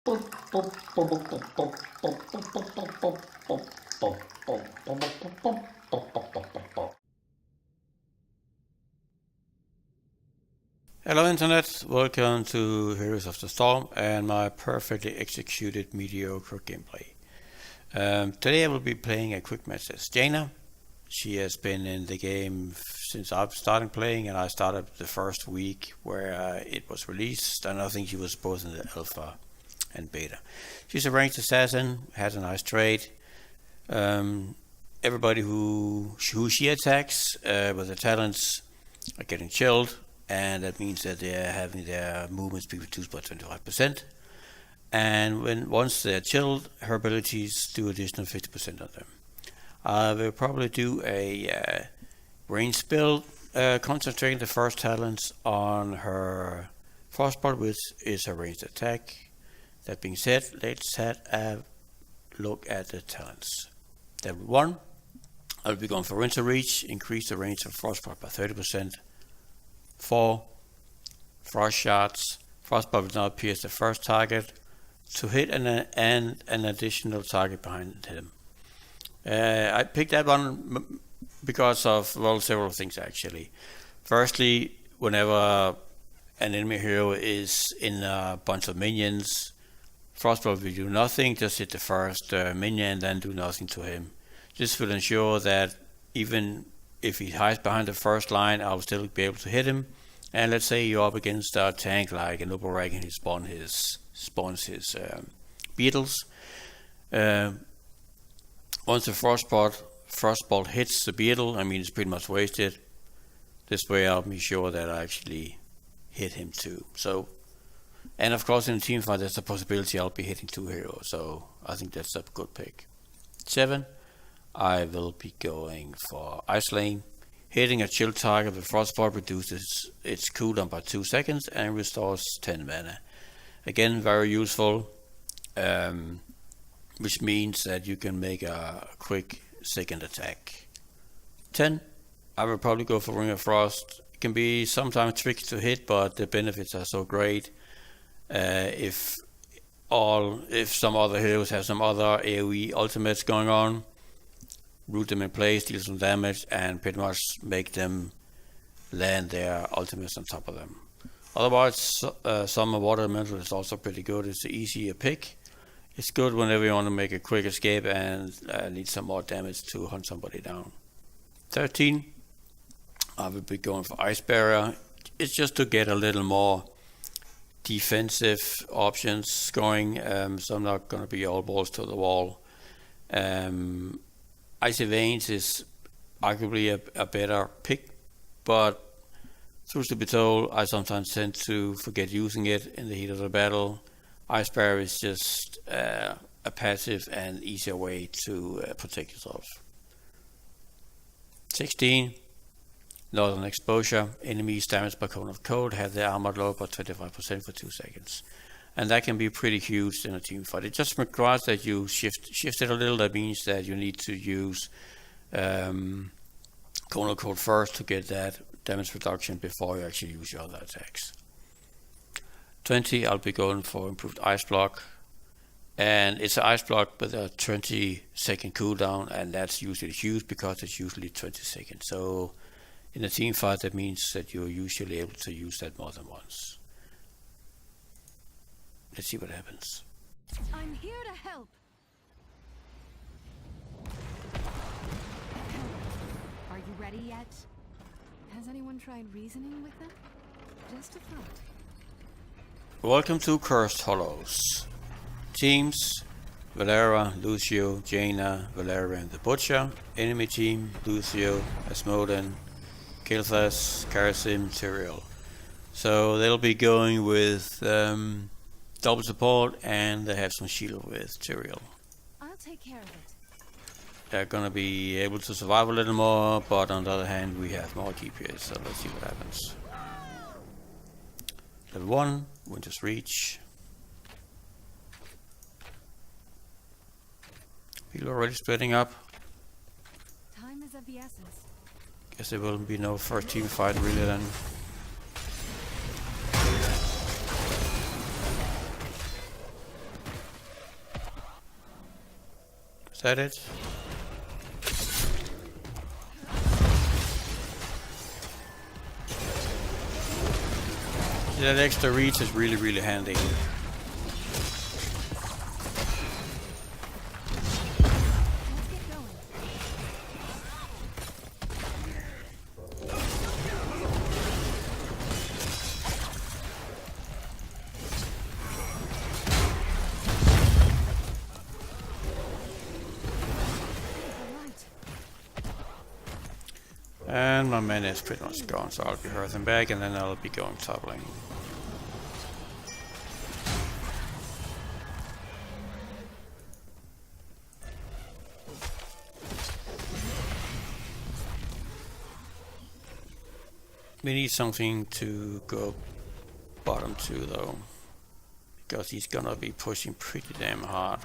Hello Internet, welcome to Heroes of the Storm and my perfectly executed mediocre gameplay. Today I will be playing a quick match as Jaina. She has been in the game since I've started playing, and I started the first week where it was released, and I think she was both in the alpha and beta. She's a ranged assassin, has a nice trait. Everybody who she attacks with the talents are getting chilled, and that means that they are having their movements be reduced by 25%. And once they're chilled, her abilities do additional 50% on them. I will probably do a range build, concentrating the first talents on her frostbolt, which is her ranged attack. That being said, let's have a look at the talents. Level 1, I'll be going for winter reach, increase the range of frostbolt by 30%. 4, frost shards. Frostbolt will now pierce the first target to hit and an additional target behind him. I picked that one because of, well, several things actually. Firstly, whenever an enemy hero is in a bunch of minions, Frostbolt will do nothing, just hit the first minion and then do nothing to him. This will ensure that even if he hides behind the first line, I'll still be able to hit him. And let's say you're up against a tank like an Uberag and he spawns his beetles. Once the frostbolt hits the beetle, I mean it's pretty much wasted. This way I'll be sure that I actually hit him too. So, and of course in a team fight there's a possibility I'll be hitting 2 heroes, so I think that's a good pick. 7, I will be going for Ice Lane. Hitting a chill target with frostbolt reduces its cooldown by 2 seconds and restores 10 mana. Again, very useful, which means that you can make a quick second attack. 10, I will probably go for Ring of Frost. It can be sometimes tricky to hit, but the benefits are so great. If some other heroes have some other AoE ultimates going on, root them in place, deal some damage, and pretty much make them land their ultimates on top of them. Otherwise, Summer Water Elemental is also pretty good. It's an easier pick. It's good whenever you want to make a quick escape and need some more damage to hunt somebody down. 13, I will be going for Ice Barrier. It's just to get a little more defensive options going, so I'm not going to be all balls to the wall. Icy Veins is arguably a better pick, but truth to be told, I sometimes tend to forget using it in the heat of the battle. Ice Barrier is just a passive and easier way to protect yourself. 16, Northern Exposure. Enemies damaged by Cone of Cold have their armor lowered by 25% for 2 seconds. And that can be pretty huge in a team fight. It just requires that you shift it a little. That means that you need to use Cone of Cold first to get that damage reduction before you actually use your other attacks. 20, I'll be going for improved ice block, and it's an ice block with a 20-second cooldown, and that's usually huge because it's usually 20 seconds. So in a team fight, that means that you're usually able to use that more than once. Let's see what happens. I'm here to help. Are you ready yet? Has anyone tried reasoning with them? Just a thought. Welcome to Cursed Hollows. Teams: Valera, Lucio, Jaina, Valera and the Butcher. Enemy team: Lucio, Asmoden, Kilthas, Karasim, Tyrael. So they'll be going with double support, and they have some shield with Tyrael. I'll take care of it. They're gonna be able to survive a little more, but on the other hand, we have more DPS, so let's see what happens. Level 1, Winter's Reach. People are already splitting up. Time is of the essence. Guess there will be no first team fight really then. Is that it? That extra reach is really, really handy. And my mana is pretty much gone, so I'll be hurting back and then I'll be going top lane. We need something to go bottom 2 though, because he's gonna be pushing pretty damn hard.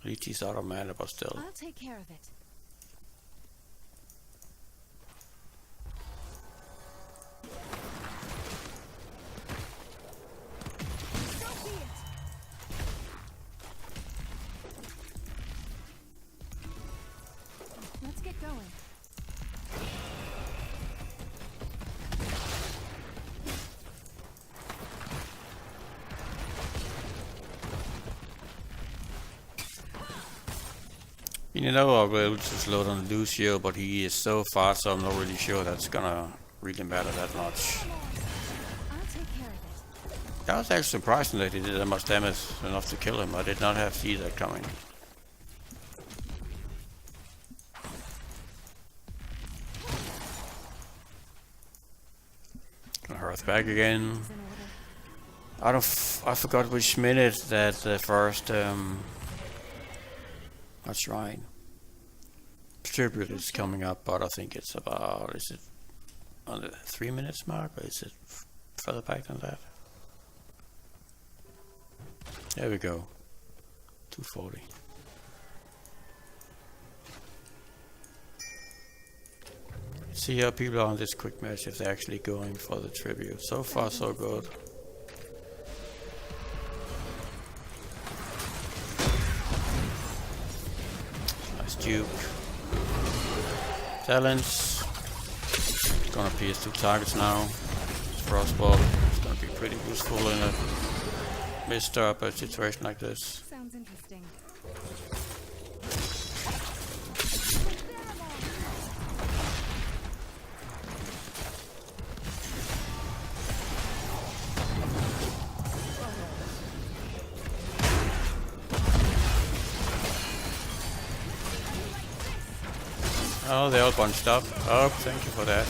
At least he's out of mana, but still. I'll take care of it. Let's get going. You know, I'll be able to slow down Lucio, but he is so fast, so I'm not really sure that's gonna really matter that much. I'll take care of it. That was actually surprising that he did that much damage enough to kill him. I did not have see that coming. Hearth back again. I forgot which minute that the first that's right. Tribute is coming up, but I think it's about, is it on the 3 minutes mark, or is it further back than that? There we go. 240. See how people are on this quick match if they're actually going for the tribute. So far so good. Nice dupe. Talents. Gonna pierce 2 targets now. Frostbolt. It's gonna be pretty useful in a messed up a situation like this. Sounds interesting. Oh, they're all bunched up. Oh, thank you for that.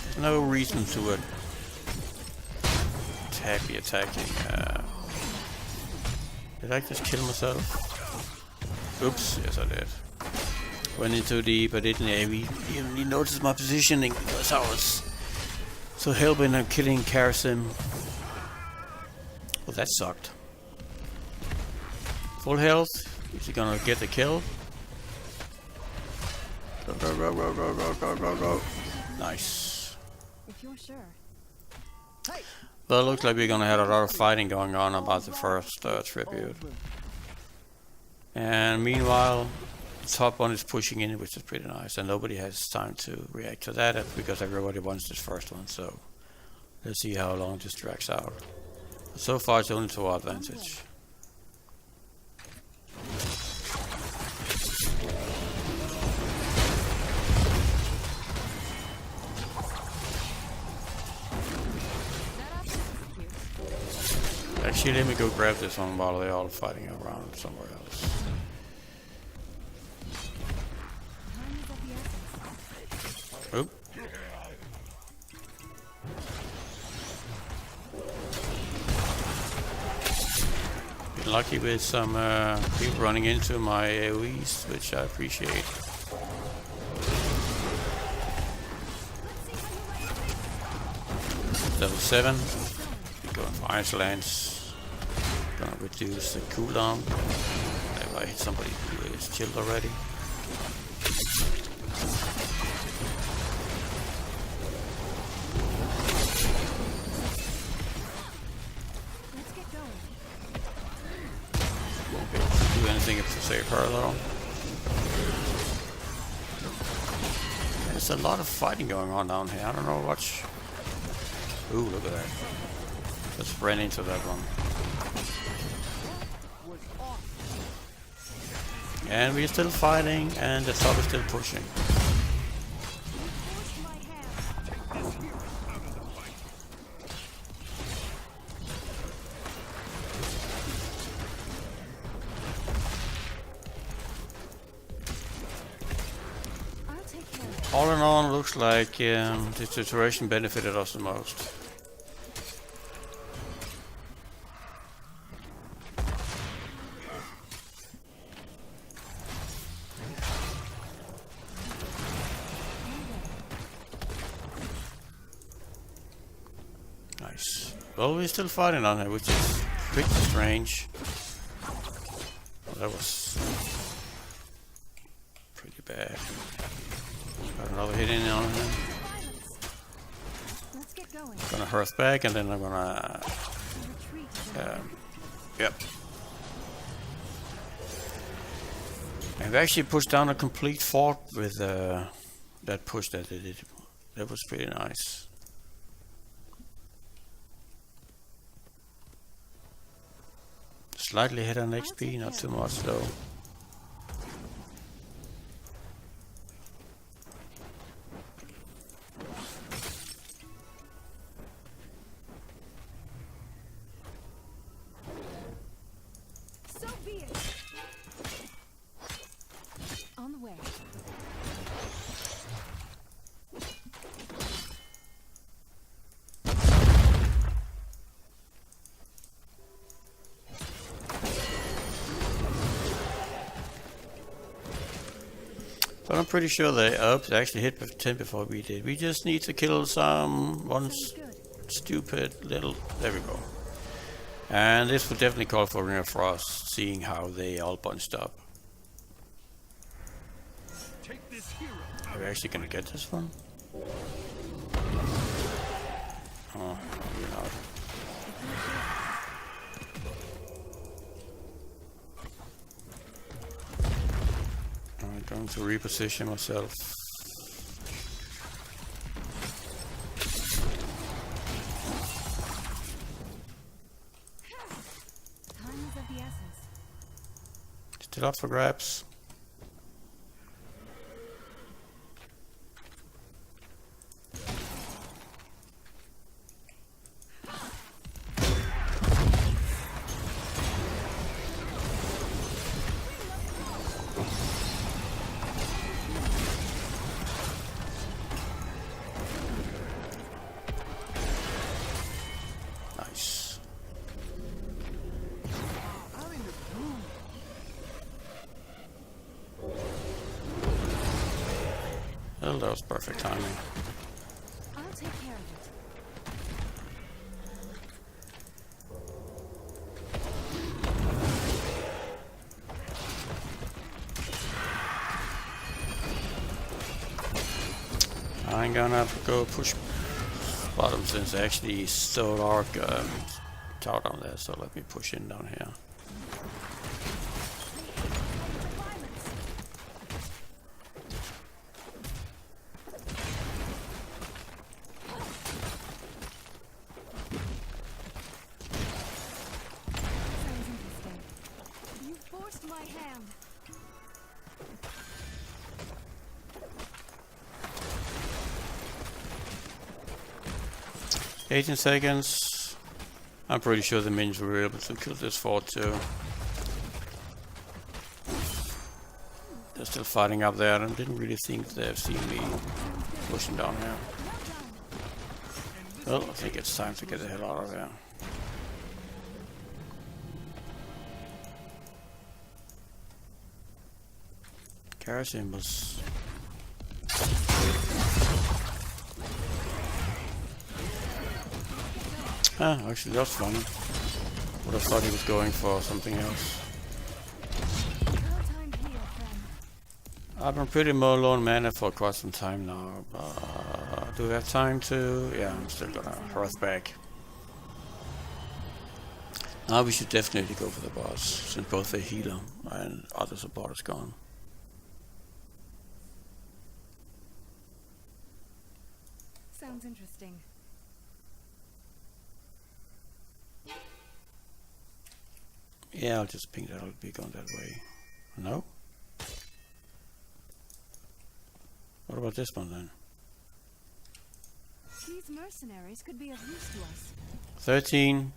There's no reason to be attacking. Did I just kill myself? Oops, yes I did. Went in too deep, I didn't even notice my positioning because I was so hell-bent on killing Karasim. Well, that sucked. Full health. Is he gonna get the kill? Go, go, go, go, go, go, go, go, go. Nice. If you're sure. Well, it looks like we're gonna have a lot of fighting going on about the first tribute. And meanwhile, the top one is pushing in, which is pretty nice. And nobody has time to react to that because everybody wants this first one. So let's see how long this drags out. But so far, it's only to our advantage. Actually, let me go grab this one while they're all fighting around somewhere else. Oop. Been lucky with some people running into my AoEs, which I appreciate. Level 7. Going for Icelands. Gonna reduce the cooldown. If I hit somebody who is chilled already. Let's get going. anything to save her though. There's a lot of fighting going on down here. I don't know what's... Ooh, look at that. Let's run into that one. And we're still fighting, and the top is still pushing. All in all, looks like the situation benefited us the most. Nice. Well, we're still fighting on it, which is pretty strange. Well, that was pretty bad. Got another hit in on him. Gonna hearth back, and then I'm gonna... yep. I've actually pushed down a complete fort with that push that they did. That was pretty nice. Slightly ahead on XP, not too much though. On the way. But I'm pretty sure they actually hit with 10 before we did. We just need to kill one stupid little... There we go. And this would definitely call for Ring of Frost, seeing how they all bunched up. Are we actually gonna get this one? Oh, we're not. I'm going to reposition myself. Time is of the essence. Still up for grabs. Well, that was perfect timing. I'll take care of it. I'm gonna go push bottom since I actually stole our tower down there, so let me push in down here. You forced my hand. 18 seconds. I'm pretty sure the minions were able to kill this fort too. They're still fighting up there. I didn't really think they've seen me pushing down here. Well, I think it's time to get the hell out of there. Garrison was... Ah, actually that's funny. Would have thought he was going for something else. I've been pretty low on mana for quite some time now. Do we have time to... Yeah, I'm still gonna hearth back. Now we should definitely go for the boss, since both the healer and other support is gone. Sounds interesting. Yeah, I'll just ping that it'll be going that way. No? What about this one then? These mercenaries could be of use to us. 13.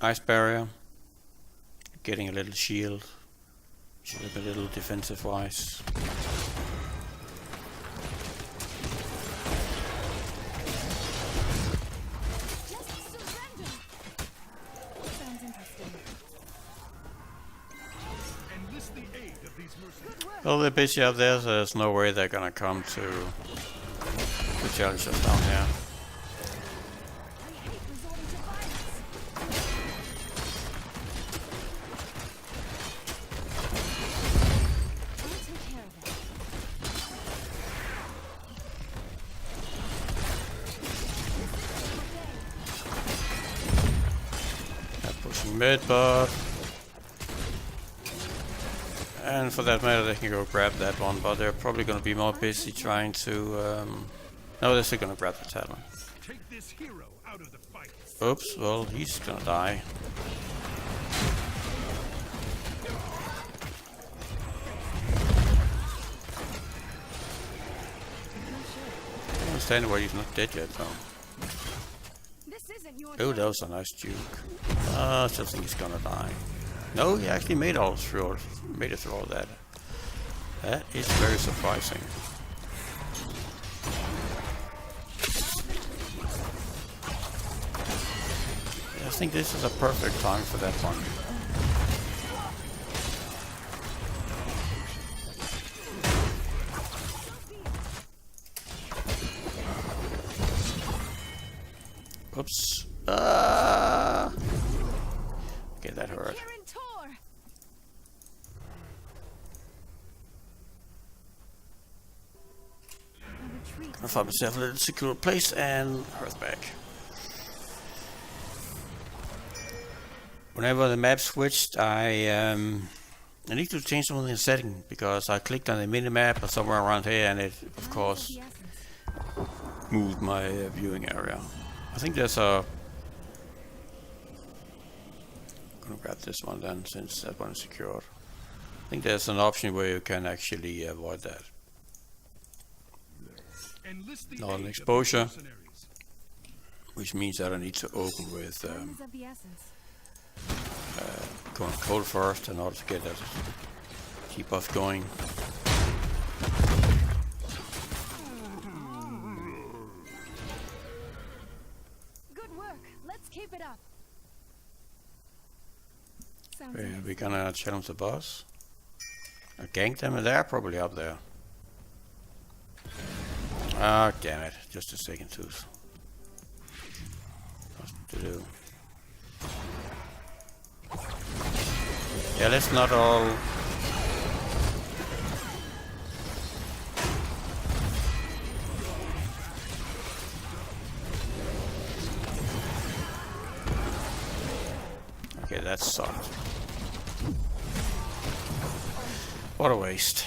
Ice barrier. Getting a little shield. Should have a little defensive wise. Just surrender. Sounds interesting. Enlist the aid of these mercenaries. Good work. Well, they're busy up there, so there's no way they're gonna come to challenge us down here. I hate resorting to violence. I'll take care of it. They're pushing mid, but and for that matter, they can go grab that one, but they're probably gonna be more busy trying to. No, they're still gonna grab the talent. Take this hero out of the fight. Oops, well, he's gonna die. I don't understand why he's not dead yet, though. This isn't your Oh, that was a nice juke. I still think he's gonna die. No, he actually made it through all that. That is very surprising. I think this is a perfect time for that one. Oops. Okay, that hurt. Kieran Tor. A retreat. I found myself a little secure place and hearth back. Whenever the map switched, I need to change something in the setting because I clicked on the minimap or somewhere around here, and it, of course, The essence. moved my viewing area. I think there's a. I'm gonna grab this one then, since that one is secured. I think there's an option where you can actually avoid that. Enlist the Not aid an of exposure. these mercenaries. Which means that I need to open with Time is of the essence. going cold first in order to get that debuff going. Good work. Let's keep it up. Sounds We're gonna challenge the boss. I ganked them and they're probably up there. Ah, damn it. Just a second tooth. What's to do? Yeah, let's not all. Okay, that sucked. What a waste.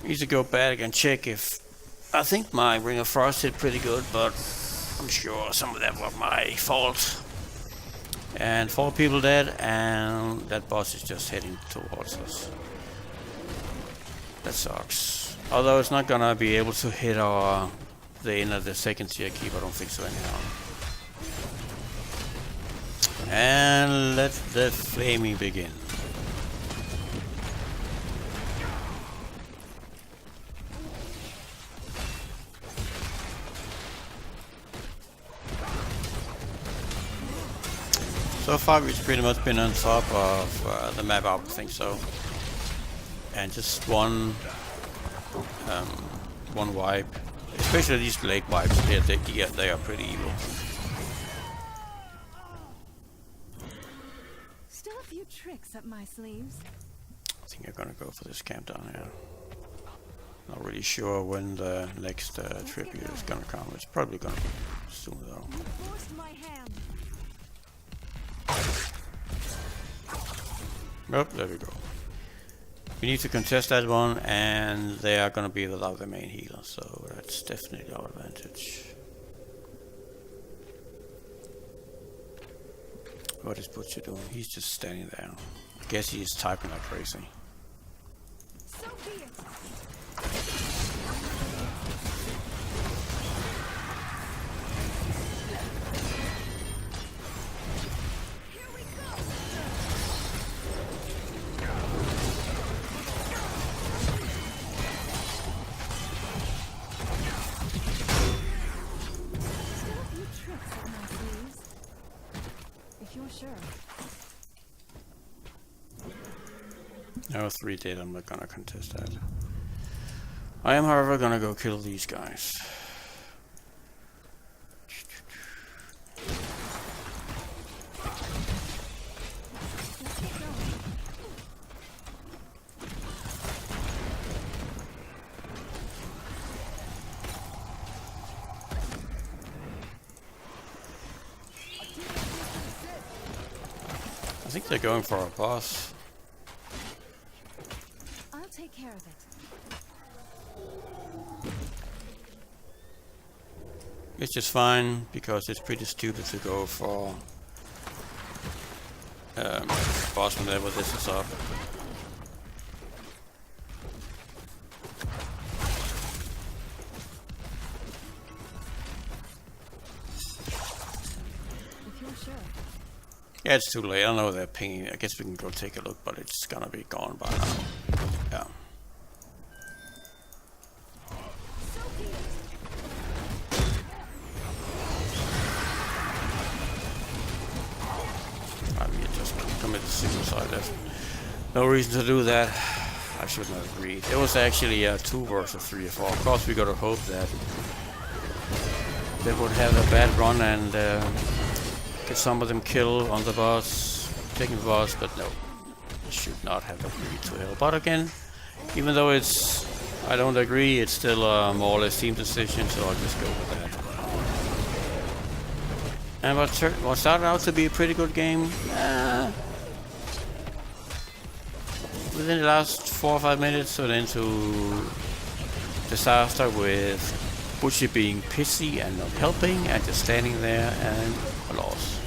Need to go back and check if. I think my Ring of Frost hit pretty good, but I'm sure some of that was my fault. And 4 people dead, and that boss is just heading towards us. That sucks. Although it's not gonna be able to hit the second tier keep, I don't think so anyhow. And let the flaming begin. So far we've pretty much been on top of the map, I think so. And just one wipe. Especially these late wipes, they are pretty evil. Still a few tricks up my sleeves. I think I'm gonna go for this camp down here. Not really sure when the next tribute is gonna come. It's probably gonna be soon though. You forced my hand. Oh, there we go. We need to contest that one, and they are gonna be without the main healer, so that's definitely our advantage. What is Butcher doing? He's just standing there. I guess he is typing like crazy. So be it. Here we go. Still a few tricks up my sleeves. If you're sure. No, 3 dead, I'm not gonna contest that. I am, however, gonna go kill these guys. Let's get going. I think they're going for a boss. I'll take care of it. It's just fine, because it's pretty stupid to go for boss whenever this is up. If you're sure. Yeah, it's too late. I don't know they're pinging. I guess we can go take a look, but it's gonna be gone by now. Yeah. So be it. I mean, just committed suicide. There's no reason to do that. I should not agree. It was actually 2 versus 3 or 4. Of course, we gotta hope that they would have a bad run and get some of them killed on the boss, taking the boss, but no. Should not have agreed to hell. But again, even though I don't agree, it's still more or less team decision, so I'll just go with that. And what started out to be a pretty good game, within the last 4 or 5 minutes, went into disaster with Butcher being pissy and not helping, and just standing there and a loss.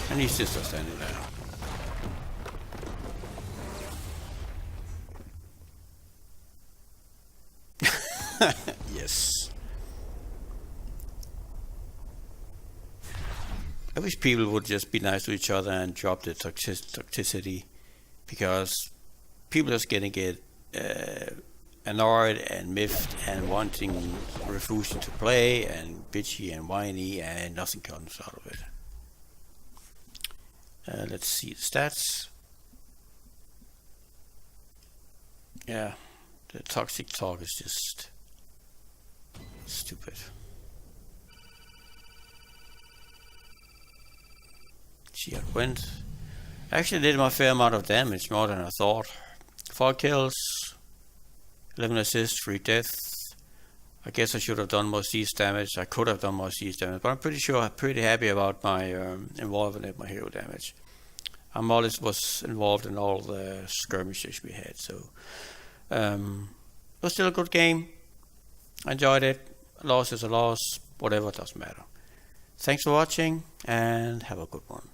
And he's just standing there. Yes. I wish people would just be nice to each other and drop the toxicity, because people are getting get annoyed and miffed and wanting refusing to play and bitchy and whiny, and nothing comes out of it. Let's see the stats. Yeah, the toxic talk is just stupid. See how it went. Actually did my fair amount of damage, more than I thought. 4 kills, 11 assists, 3 deaths. I guess I should have done more siege damage. I could have done more siege damage, but I'm pretty happy about my involvement in my hero damage. I more or less was involved in all the skirmishes we had, so it was still a good game. I enjoyed it. A loss is a loss, whatever, doesn't matter. Thanks for watching, and have a good one.